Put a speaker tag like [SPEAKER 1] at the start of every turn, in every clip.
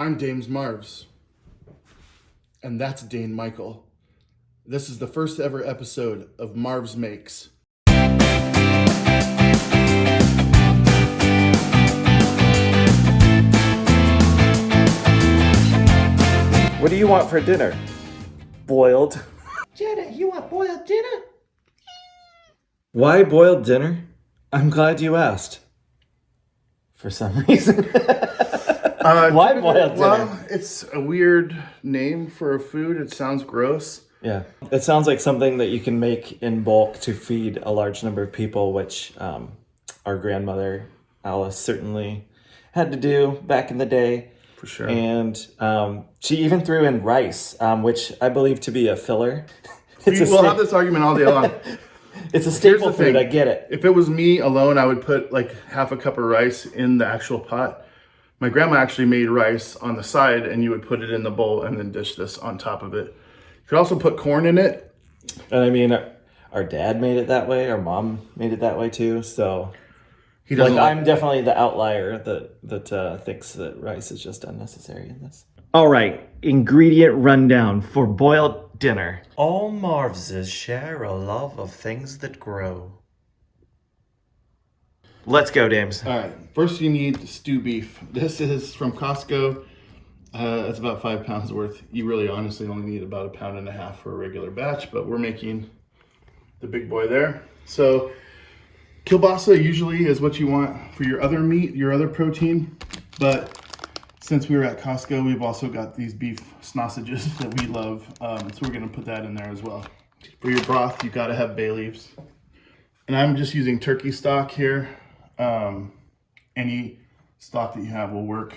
[SPEAKER 1] I'm Dame's Marvs, and that's Dane Mychal. This is the first ever episode of Marvs Makes.
[SPEAKER 2] What do you want for dinner? Boiled.
[SPEAKER 3] Jenna, you want boiled dinner?
[SPEAKER 2] Why boiled dinner? I'm glad you asked. For some reason. Why boiled dinner?
[SPEAKER 1] Well, it's a weird name for a food. It sounds gross.
[SPEAKER 2] Yeah, it sounds like something that you can make in bulk to feed a large number of people, which our grandmother, Alice, certainly had to do back in the day.
[SPEAKER 1] For sure.
[SPEAKER 2] And she even threw in rice, which I believe to be a filler.
[SPEAKER 1] We'll have this argument all day long.
[SPEAKER 2] It's a staple
[SPEAKER 1] Here's the
[SPEAKER 2] food,
[SPEAKER 1] thing.
[SPEAKER 2] I get it.
[SPEAKER 1] If it was me alone, I would put like half a cup of rice in the actual pot. My grandma actually made rice on the side, and you would put it in the bowl and then dish this on top of it. You could also put corn in it.
[SPEAKER 2] And I mean, our dad made it that way. Our mom made it that way too. So,
[SPEAKER 1] He doesn't
[SPEAKER 2] I'm definitely the outlier that thinks that rice is just unnecessary in this. All right, ingredient rundown for boiled dinner.
[SPEAKER 3] All Marvses share a love of things that grow.
[SPEAKER 2] Let's go, Dames.
[SPEAKER 1] All right, first you need stew beef. This is from Costco. It's about 5 pounds worth. You really honestly only need about 1.5 pounds for a regular batch, but we're making the big boy there. So kielbasa usually is what you want for your other meat, your other protein, but since we were at Costco, we've also got these beef sausages that we love, so we're gonna put that in there as well. For your broth, you gotta have bay leaves. And I'm just using turkey stock here. Any stock that you have will work.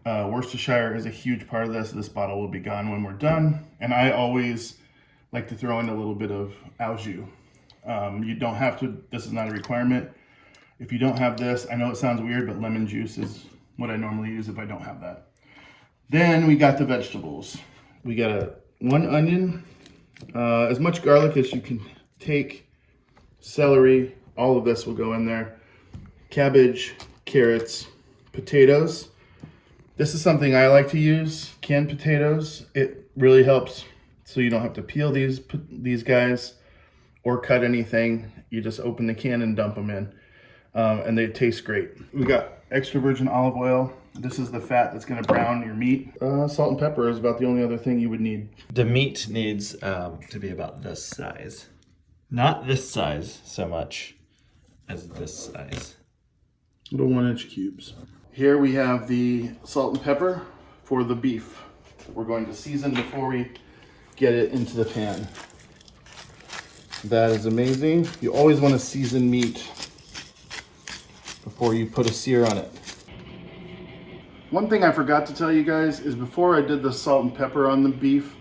[SPEAKER 1] Worcestershire is a huge part of this. This bottle will be gone when we're done. And I always like to throw in a little bit of au jus. You don't have to, this is not a requirement. If you don't have this, I know it sounds weird, but lemon juice is what I normally use if I don't have that. Then we got the vegetables. We got 1 onion, as much garlic as you can take, celery, all of this will go in there. Cabbage, carrots, potatoes. This is something I like to use, canned potatoes. It really helps so you don't have to peel these guys or cut anything. You just open the can and dump them in. And they taste great. We got extra virgin olive oil. This is the fat that's gonna brown your meat. Salt and pepper is about the only other thing you would need.
[SPEAKER 2] The meat needs to be about this size. Not this size so much as this size.
[SPEAKER 1] Little 1-inch cubes. Here we have the salt and pepper for the beef that we're going to season before we get it into the pan. That is amazing. You always want to season meat before you put a sear on it. One thing I forgot to tell you guys is before I did the salt and pepper on the beef,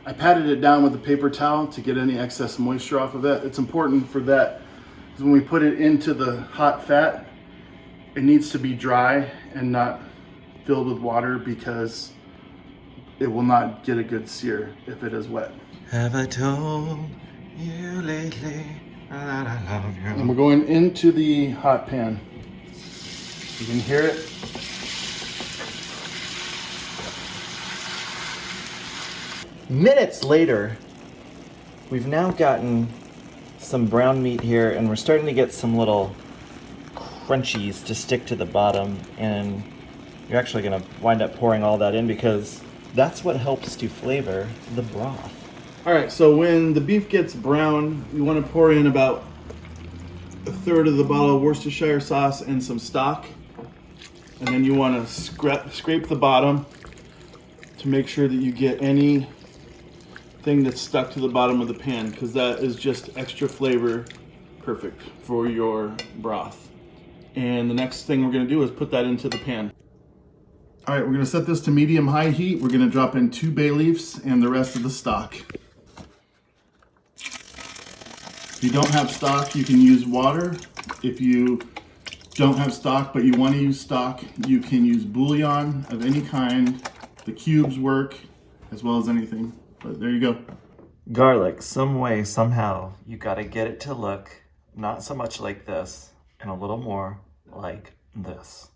[SPEAKER 1] I patted it down with a paper towel to get any excess moisture off of it. It's important for that because when we put it into the hot fat, it needs to be dry and not filled with water because it will not get a good sear if it is wet.
[SPEAKER 3] Have I told you lately that I love you?
[SPEAKER 1] And we're going into the hot pan. You can hear it.
[SPEAKER 2] Minutes later, we've now gotten some brown meat here, and we're starting to get some little crunchies to stick to the bottom, and you're actually going to wind up pouring all that in because that's what helps to flavor the broth.
[SPEAKER 1] All right, so when the beef gets brown, you want to pour in about 1/3 of the bottle of Worcestershire sauce and some stock. And then you want to scrape the bottom to make sure that you get anything that's stuck to the bottom of the pan, because that is just extra flavor, perfect for your broth. And the next thing we're going to do is put that into the pan. All right, we're going to set this to medium-high heat. We're going to drop in 2 bay leaves and the rest of the stock. If you don't have stock, you can use water. If you don't have stock but you want to use stock, you can use bouillon of any kind. The cubes work as well as anything, but there you go.
[SPEAKER 2] Garlic, some way, somehow, you got to get it to look not so much like this and a little more like this.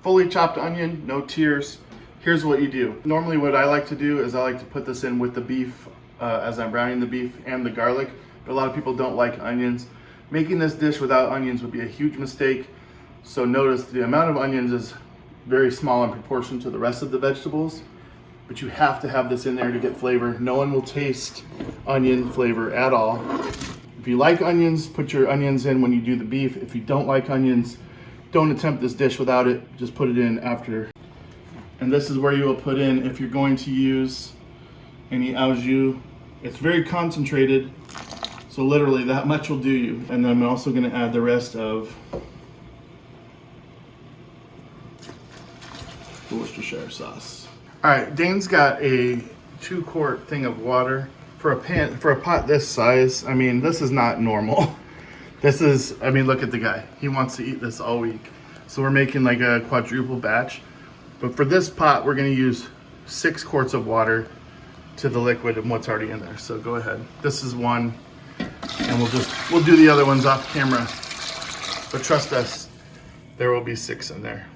[SPEAKER 1] fully chopped onion, no tears. Here's what you do. Normally what I like to do is I like to put this in with the beef as I'm browning the beef and the garlic, but a lot of people don't like onions. Making this dish without onions would be a huge mistake. So notice the amount of onions is very small in proportion to the rest of the vegetables, but you have to have this in there to get flavor. No one will taste onion flavor at all. If you like onions, put your onions in when you do the beef. If you don't like onions, don't attempt this dish without it. Just put it in after. And this is where you will put in, if you're going to use any au jus, it's very concentrated. So literally that much will do you. And then I'm also gonna add the rest of the Worcestershire sauce. All right, Dane's got a 2-quart thing of water for a pot this size. I mean, this is not normal. This is, I mean, look at the guy. He wants to eat this all week. So we're making like a quadruple batch. But for this pot, we're gonna use 6 quarts of water to the liquid and what's already in there. So go ahead. This is one, and we'll do the other ones off camera. But trust us, there will be 6 in there.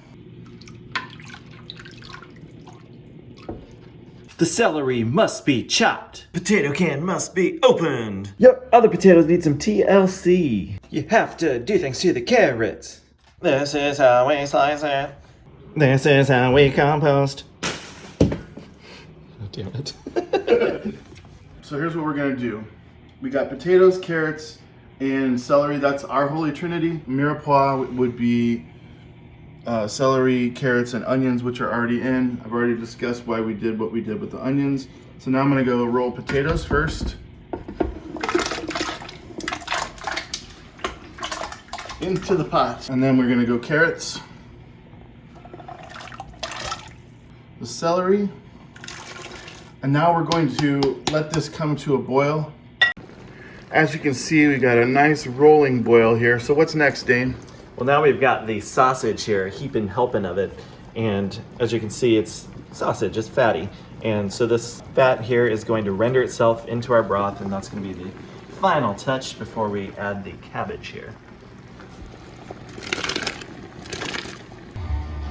[SPEAKER 2] The celery must be chopped.
[SPEAKER 3] Potato can must be opened.
[SPEAKER 2] Yep, other potatoes need some TLC. You have to do things to the carrots.
[SPEAKER 3] This is how we slice it.
[SPEAKER 2] This is how we compost. Oh, damn it.
[SPEAKER 1] So here's what we're gonna do. We got potatoes, carrots, and celery. That's our holy trinity. Mirepoix would be celery, carrots, and onions, which are already in. I've already discussed why we did what we did with the onions. So now I'm gonna go roll potatoes first. Into the pot. And then we're gonna go carrots. The celery. And now we're going to let this come to a boil. As you can see, we got a nice rolling boil here. So what's next, Dane?
[SPEAKER 2] Well, now we've got the sausage here, heaping helping of it. And as you can see, it's sausage, it's fatty. And so this fat here is going to render itself into our broth, and that's going to be the final touch before we add the cabbage here.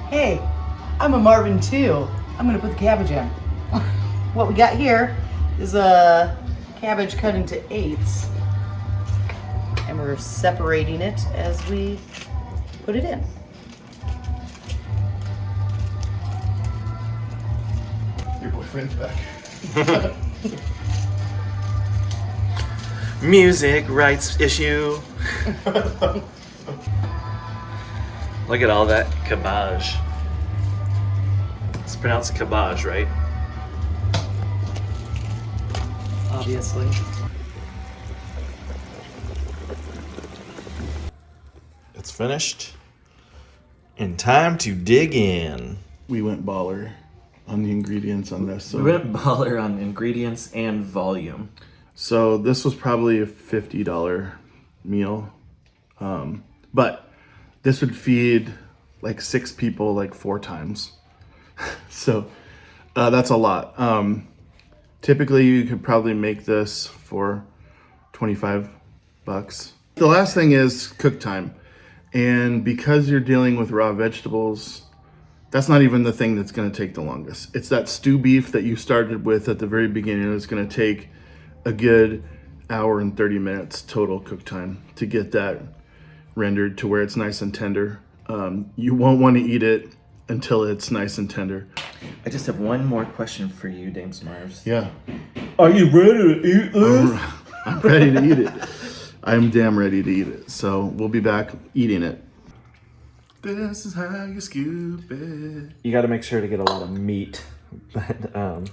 [SPEAKER 4] Hey, I'm a Marvin too. I'm gonna put the cabbage in. What we got here is a cabbage cut into 8s. And we're separating it as we put it in.
[SPEAKER 1] Your boyfriend's back.
[SPEAKER 2] Music rights issue. Look at all that cabbage. It's pronounced cabbage, right?
[SPEAKER 4] Obviously.
[SPEAKER 2] It's finished. And time to dig in.
[SPEAKER 1] We went baller on the ingredients on this.
[SPEAKER 2] We went baller on ingredients and volume.
[SPEAKER 1] So this was probably a $50 meal. But this would feed like 6 people like 4 times. So that's a lot. Typically you could probably make this for $25. The last thing is cook time. And because you're dealing with raw vegetables, that's not even the thing that's gonna take the longest. It's that stew beef that you started with at the very beginning. It's gonna take a good hour and 30 minutes total cook time to get that rendered to where it's nice and tender. You won't want to eat it until it's nice and tender.
[SPEAKER 2] I just have one more question for you, Dames Marvs.
[SPEAKER 1] Yeah.
[SPEAKER 2] Are you ready to eat this?
[SPEAKER 1] I'm ready to eat it. I'm damn ready to eat it. So we'll be back eating it. This is how you scoop it.
[SPEAKER 2] You got to make sure to get a lot of meat, but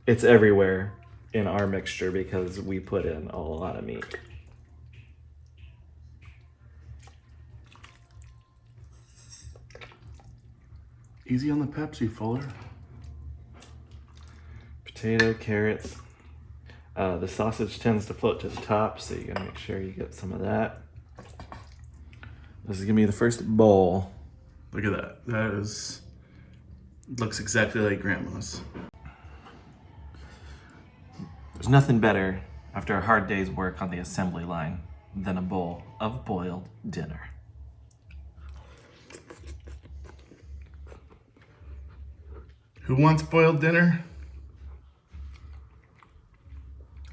[SPEAKER 2] it's everywhere in our mixture because we put in a lot of meat.
[SPEAKER 1] Easy on the Pepsi, Fuller.
[SPEAKER 2] Potato, carrots. The sausage tends to float to the top, so you gotta make sure you get some of that. This is gonna be the first bowl.
[SPEAKER 1] Look at that. That is, looks exactly like grandma's.
[SPEAKER 2] There's nothing better after a hard day's work on the assembly line than a bowl of boiled dinner.
[SPEAKER 1] Who wants boiled dinner?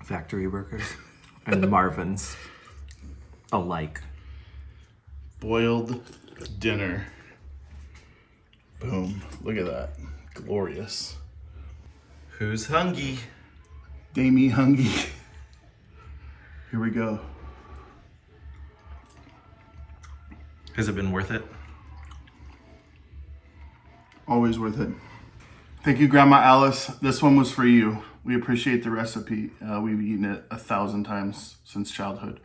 [SPEAKER 3] Factory workers and Marvins alike.
[SPEAKER 1] Boiled dinner. Boom. Look at that. Glorious.
[SPEAKER 3] Who's hungry?
[SPEAKER 1] Damie hungry. Here we go.
[SPEAKER 3] Has it been worth it?
[SPEAKER 1] Always worth it. Thank you, Grandma Alice. This one was for you. We appreciate the recipe. We've eaten it 1,000 times since childhood.